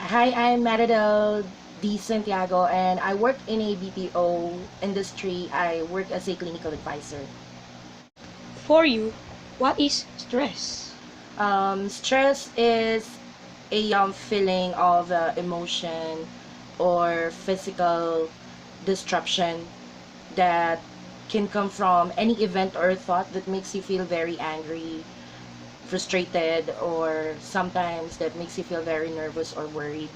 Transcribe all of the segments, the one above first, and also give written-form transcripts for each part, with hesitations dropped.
Hi, I'm Maridel D. Santiago and I work in a BPO industry. I work as a clinical advisor. For you, what is stress? Stress is a feeling of emotion or physical disruption that can come from any event or thought that makes you feel very angry, frustrated, or sometimes that makes you feel very nervous or worried.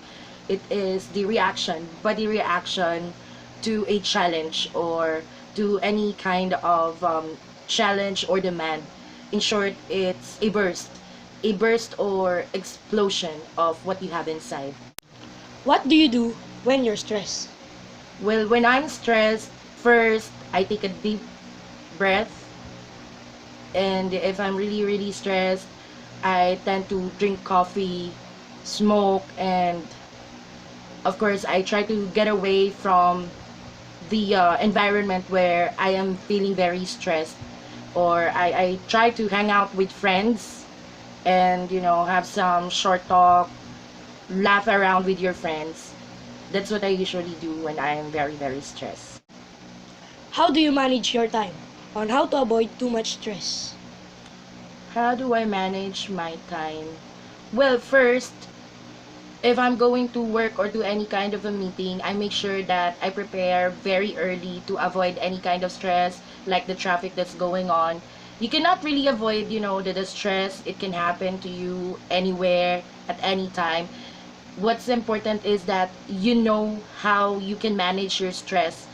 It is the reaction, body reaction to a challenge or to any kind of challenge or demand. In short, it's a burst or explosion of what you have inside. What do you do when you're stressed? Well, when I'm stressed, first I take a deep breath, and if I'm really, really stressed, I tend to drink coffee, smoke, and of course, I try to get away from the environment where I am feeling very stressed. Or I try to hang out with friends and, have some short talk, laugh around with your friends. That's what I usually do when I am very, very stressed. How do you manage your time on how to avoid too much stress? How do I manage my time? Well, first, if I'm going to work or to any kind of a meeting, I make sure that I prepare very early to avoid any kind of stress, like the traffic that's going on. You cannot really avoid, the stress. It can happen to you anywhere, at any time. What's important is that you know how you can manage your stress.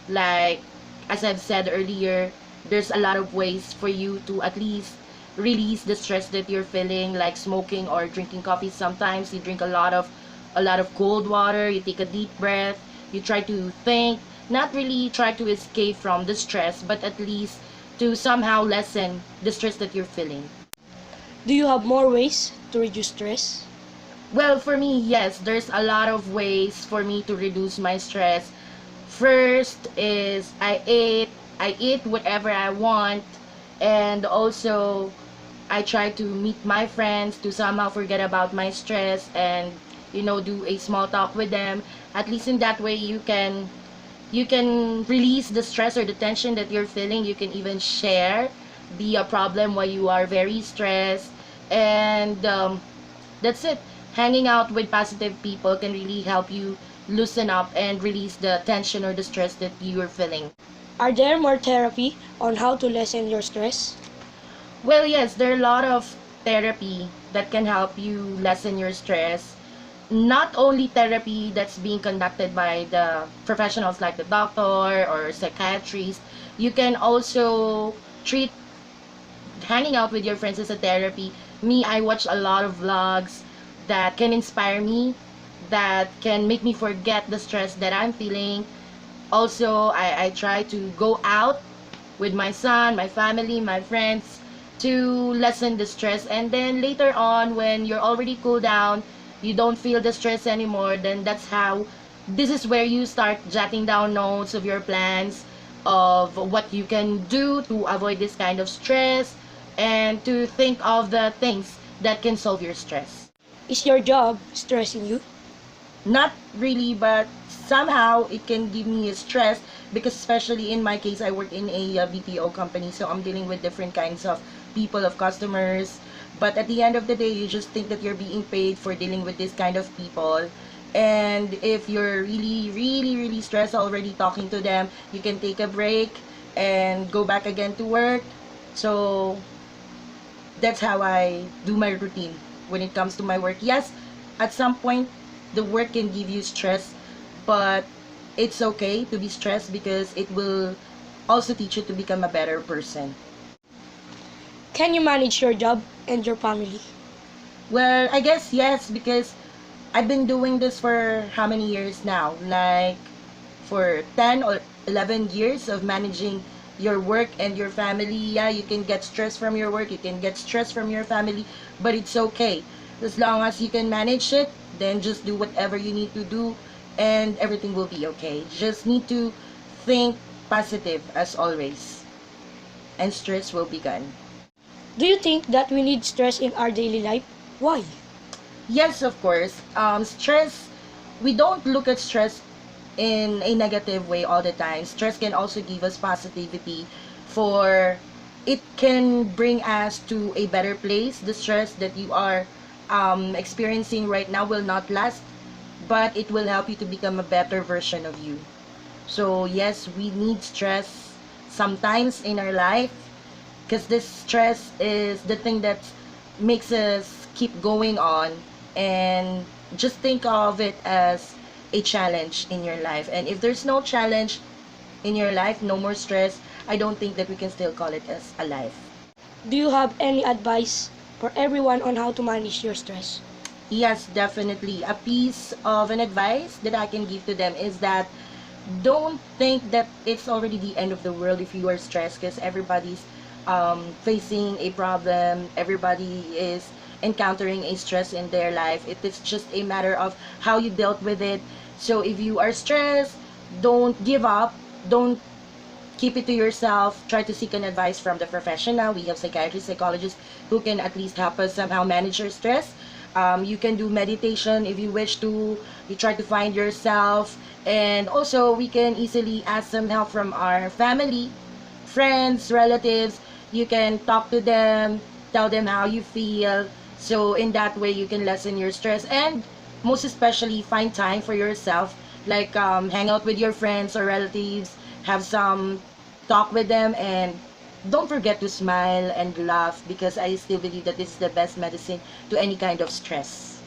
Like, as I've said earlier, there's a lot of ways for you to at least release the stress that you're feeling, like smoking or drinking coffee. Sometimes you drink a lot of cold water, you take a deep breath, you try to think, not really try to escape from the stress, but at least to somehow lessen the stress that you're feeling. Do you have more ways to reduce stress? Well, for me, yes, there's a lot of ways for me to reduce my stress. First is I eat whatever I want, and also I try to meet my friends to somehow forget about my stress and do a small talk with them. At least in that way you can release the stress or the tension that you're feeling. You can even share the problem while you are very stressed, and that's it. Hanging out with positive people can really help you loosen up and release the tension or the stress that you are feeling. Are there more therapy on how to lessen your stress? Well, yes, there are a lot of therapy that can help you lessen your stress. Not only therapy that's being conducted by the professionals like the doctor or psychiatrist, you can also treat hanging out with your friends as a therapy. Me, I watch a lot of vlogs that can inspire me, that can make me forget the stress that I'm feeling. Also, I try to go out with my son, my family, my friends to lessen the stress. And then later on, when you're already cooled down, you don't feel the stress anymore, then this is where you start jotting down notes of your plans of what you can do to avoid this kind of stress and to think of the things that can solve your stress. Is your job stressing you? Not really, but somehow it can give me a stress because especially in my case, I work in a BPO company, so I'm dealing with different kinds of people, of customers. But at the end of the day, you just think that you're being paid for dealing with this kind of people. And if you're really, really, really stressed already talking to them, you can take a break and go back again to work. So that's how I do my routine when it comes to my work. Yes, at some point, the work can give you stress, but it's okay to be stressed because it will also teach you to become a better person. Can you manage your job and your family? Well, I guess yes, because I've been doing this for how many years now? Like for 10 or 11 years of managing your work and your family. Yeah, you can get stress from your work, you can get stress from your family, but it's okay. As long as you can manage it, then just do whatever you need to do and everything will be okay. Just need to think positive as always, and stress will be gone. Do you think that we need stress in our daily life? Why? Yes, of course. Stress, we don't look at stress in a negative way all the time. Stress can also give us positivity for it can bring us to a better place. The stress that you are experiencing right now will not last, but it will help you to become a better version of you. So yes, we need stress sometimes in our life because this stress is the thing that makes us keep going on, and just think of it as a challenge in your life. And if there's no challenge in your life, no more stress, I don't think that we can still call it as a life. Do you have any advice for everyone on how to manage your stress? Yes, definitely. A piece of an advice that I can give to them is that don't think that it's already the end of the world if you are stressed, because everybody's facing a problem. Everybody is encountering a stress in their life. It is just a matter of how you dealt with it. So if you are stressed, don't give up. Don't keep it to yourself. Try to seek an advice from the professional. We have psychiatrists, psychologists who can at least help us somehow manage your stress. You can do meditation if you wish to. You try to find yourself. And also, we can easily ask some help from our family, friends, relatives. You can talk to them, tell them how you feel. So in that way, you can lessen your stress, and most especially find time for yourself, like hang out with your friends or relatives, have some talk with them, and don't forget to smile and laugh, because I still believe that this is the best medicine to any kind of stress.